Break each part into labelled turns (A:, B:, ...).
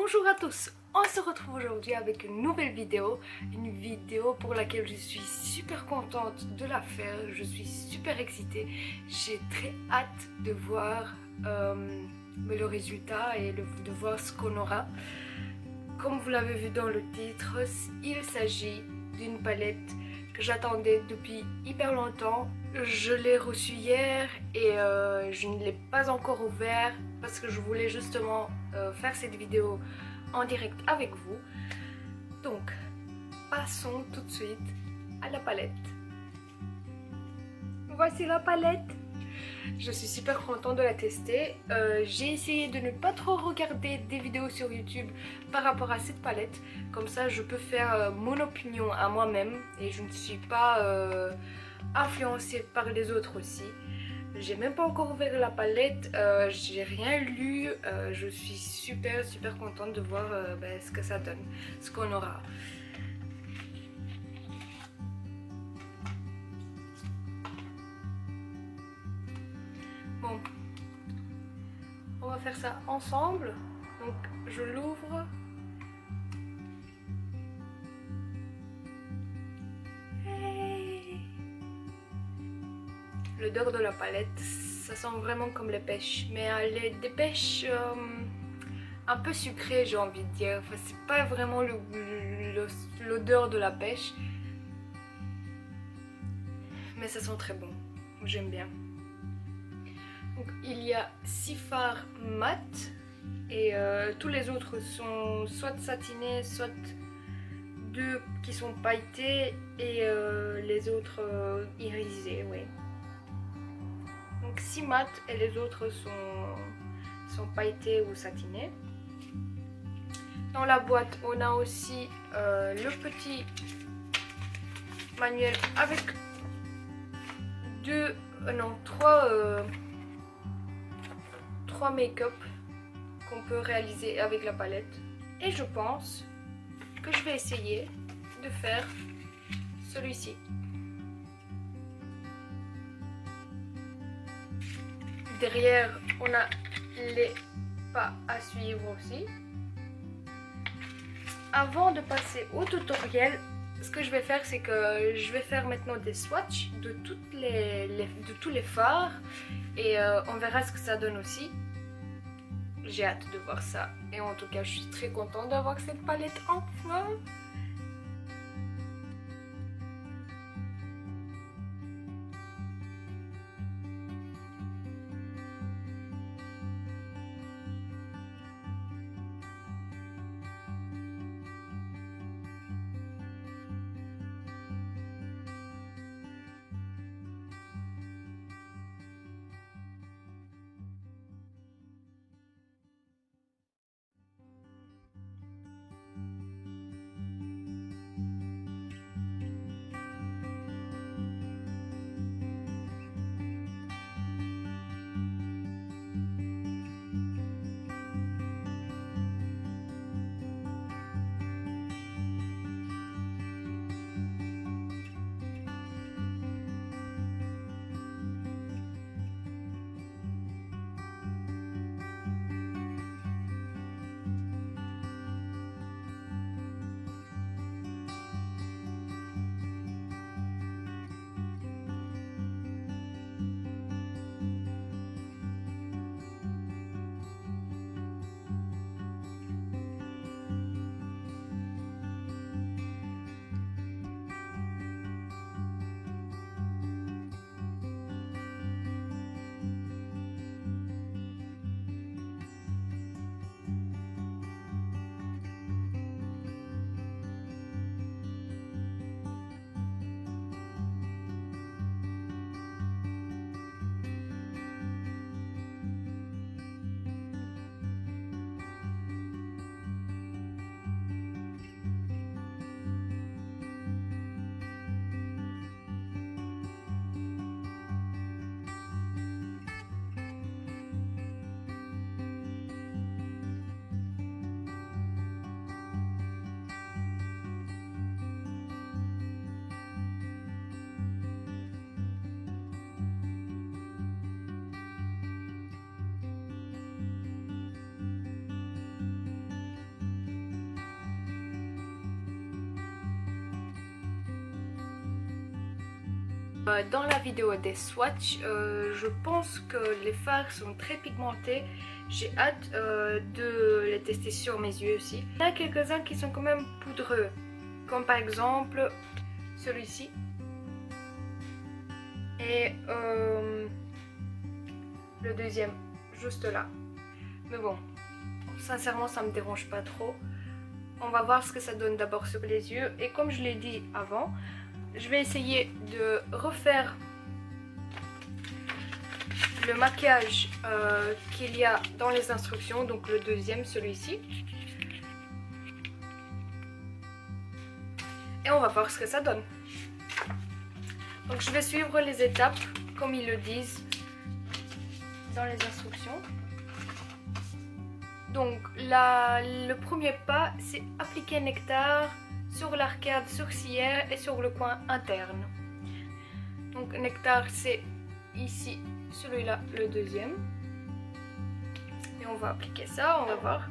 A: Bonjour à tous, on se retrouve aujourd'hui avec une nouvelle vidéo, pour laquelle je suis super contente de la faire, je suis super excitée, j'ai très hâte de voir le résultat et de voir ce qu'on aura. Comme vous l'avez vu dans le titre, il s'agit d'une palette que j'attendais depuis hyper longtemps. Je l'ai reçue hier et je ne l'ai pas encore ouvert parce que je voulais justement faire cette vidéo en direct avec vous. Donc, passons tout de suite à la palette. Voici la palette. Je suis super contente de la tester. J'ai essayé de ne pas trop regarder des vidéos sur YouTube par rapport à cette palette. Comme ça, je peux faire mon opinion à moi-même et je ne suis pas influencée par les autres aussi. J'ai même pas encore ouvert la palette, j'ai rien lu, je suis super contente de voir ce que ça donne, ce qu'on aura. Bon, on va faire ça ensemble, donc je l'ouvre. Hey! L'odeur de la palette, ça sent vraiment comme les pêches, mais elle est des pêches un peu sucrées, j'ai envie de dire. Enfin, c'est pas vraiment l'odeur de la pêche, mais ça sent très bon, j'aime bien. Donc, il y a 6 fards mat et tous les autres sont soit satinés, soit 2 qui sont pailletés et les autres irisés, oui. Donc 6 mat et les autres sont pailletés ou satinés. Dans la boîte, on a aussi le petit manuel avec 3 make-up qu'on peut réaliser avec la palette. Et je pense que je vais essayer de faire celui-ci. Derrière, on a les pas à suivre aussi. Avant de passer au tutoriel, ce que je vais faire, c'est que je vais faire maintenant des swatchs de tous les fards et on verra ce que ça donne aussi. J'ai hâte de voir ça et en tout cas, je suis très contente d'avoir cette palette enfin. Dans la vidéo des swatchs, je pense que les fards sont très pigmentés. J'ai hâte de les tester sur mes yeux aussi. Il y en a quelques-uns qui sont quand même poudreux, comme par exemple celui-ci. Et le deuxième, juste là. Mais bon, sincèrement ça me dérange pas trop. On va voir ce que ça donne d'abord sur les yeux. Et comme je l'ai dit avant, je vais essayer de refaire le maquillage qu'il y a dans les instructions. Donc le deuxième, celui-ci. Et on va voir ce que ça donne. Donc je vais suivre les étapes comme ils le disent dans les instructions. Donc le premier pas, c'est appliquer nectar sur l'arcade sourcilière et sur le coin interne. Donc nectar, c'est ici, celui-là, le deuxième. Et on va appliquer ça, on va voir.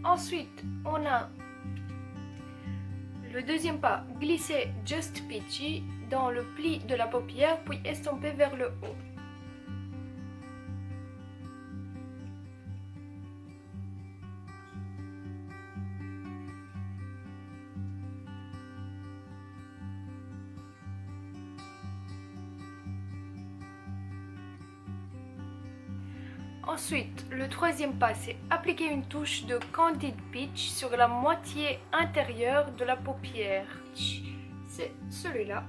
A: Ensuite, on a le deuxième pas, glisser Just Peachy dans le pli de la paupière puis estomper vers le haut. Ensuite, le troisième pas, c'est appliquer une touche de Candid Peach sur la moitié intérieure de la paupière. C'est celui-là.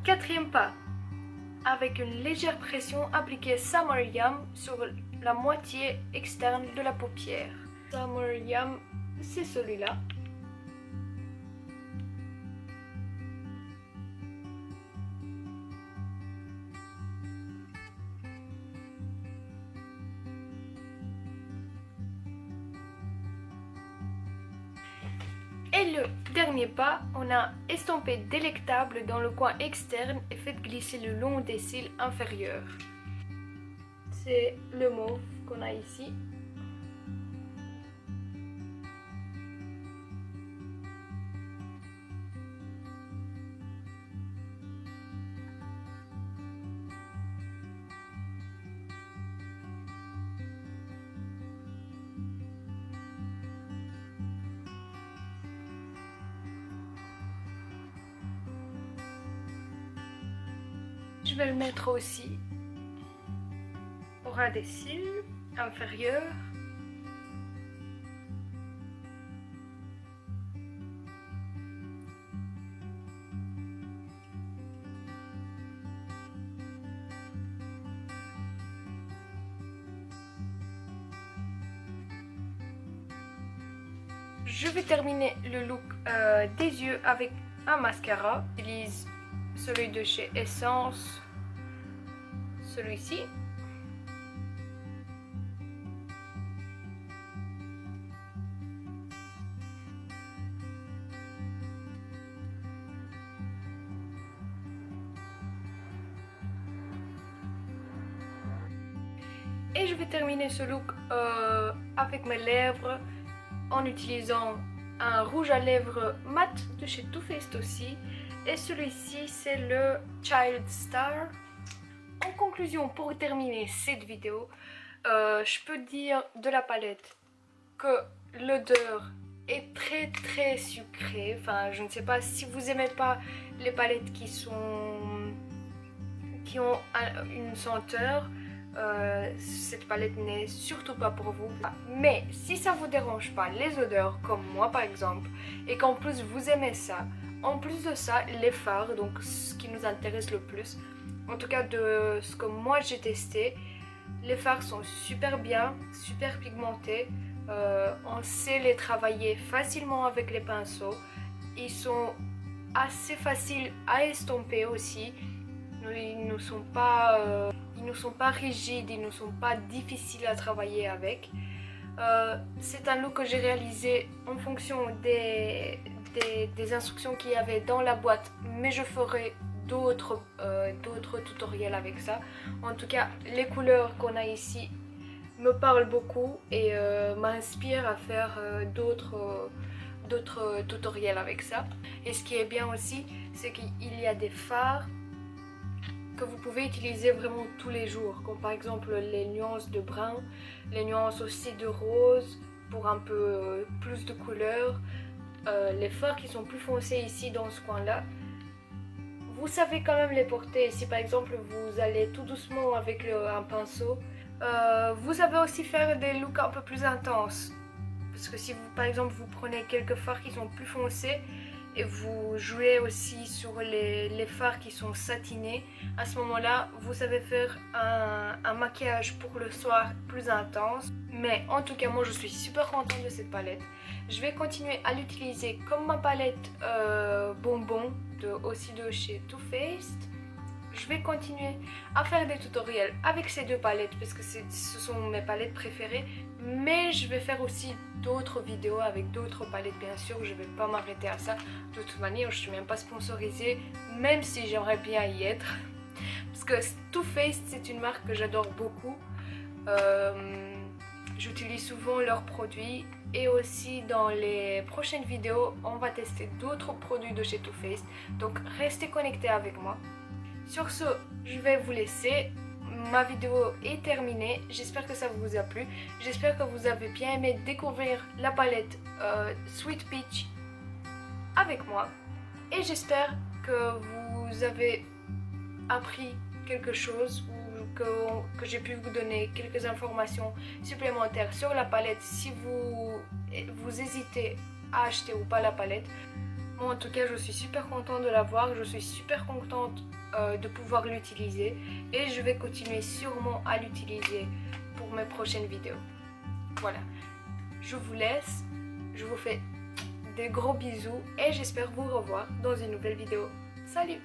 A: Quatrième pas. Avec une légère pression, appliquer Summer Yum sur la moitié externe de la paupière. Summer Yum, c'est celui-là. Et le dernier pas, on a estompé délectable dans le coin externe et fait glisser le long des cils inférieurs. C'est le mauve qu'on a ici. Je vais le mettre aussi au ras des cils inférieurs. Je vais terminer le look des yeux avec un mascara. J'utilise celui de chez Essence, celui-ci. Et je vais terminer ce look avec mes lèvres en utilisant un rouge à lèvres mat de chez Too Faced aussi. Et celui-ci, c'est le Child Star. En conclusion, pour terminer cette vidéo, je peux dire de la palette que l'odeur est très sucrée. Enfin, je ne sais pas si vous aimez pas les palettes qui ont une senteur. Cette palette n'est surtout pas pour vous. Mais si ça vous dérange pas les odeurs comme moi par exemple, et qu'en plus vous aimez ça, En plus de ça, les fards, donc ce qui nous intéresse le plus, en tout cas de ce que moi j'ai testé, les fards sont super bien, super pigmentés. On sait les travailler facilement avec les pinceaux. Ils sont assez faciles à estomper aussi. Ils ne sont pas rigides, ils ne sont pas difficiles à travailler avec. C'est un look que j'ai réalisé en fonction des instructions qu'il y avait dans la boîte, mais je ferai d'autres tutoriels avec ça. En tout cas, les couleurs qu'on a ici me parlent beaucoup et m'inspirent à faire d'autres tutoriels avec ça. Et ce qui est bien aussi, c'est qu'il y a des fards que vous pouvez utiliser vraiment tous les jours, comme par exemple les nuances de brun, les nuances aussi de rose pour un peu plus de couleur, les fards qui sont plus foncés ici dans ce coin là. Vous savez quand même les porter. Si par exemple vous allez tout doucement avec un pinceau, vous savez aussi faire des looks un peu plus intenses. Parce que si vous, par exemple, vous prenez quelques fards qui sont plus foncés et vous jouez aussi sur les fards qui sont satinés, à ce moment-là, vous savez faire un maquillage pour le soir plus intense. Mais en tout cas, moi, je suis super contente de cette palette. Je vais continuer à l'utiliser comme ma palette bonbon, aussi de chez Too Faced. Je vais continuer à faire des tutoriels avec ces deux palettes parce que ce sont mes palettes préférées, mais je vais faire aussi d'autres vidéos avec d'autres palettes, bien sûr. Je vais pas m'arrêter à ça. De toute manière, je suis même pas sponsorisée, même si j'aimerais bien y être, parce que Too Faced, c'est une marque que j'adore beaucoup. J'utilise souvent leurs produits et aussi dans les prochaines vidéos, on va tester d'autres produits de chez Too Faced. Donc restez connectés avec moi. Sur ce, je vais vous laisser. Ma vidéo est terminée. J'espère que ça vous a plu. J'espère que vous avez bien aimé découvrir la palette Sweet Peach avec moi. Et j'espère que vous avez appris quelque chose ou que j'ai pu vous donner quelques informations supplémentaires sur la palette si vous hésitez à acheter ou pas la palette. Moi, en tout cas, je suis super contente de l'avoir. Je suis super contente de pouvoir l'utiliser et je vais continuer sûrement à l'utiliser pour mes prochaines vidéos. Voilà, je vous laisse, je vous fais des gros bisous et j'espère vous revoir dans une nouvelle vidéo. Salut!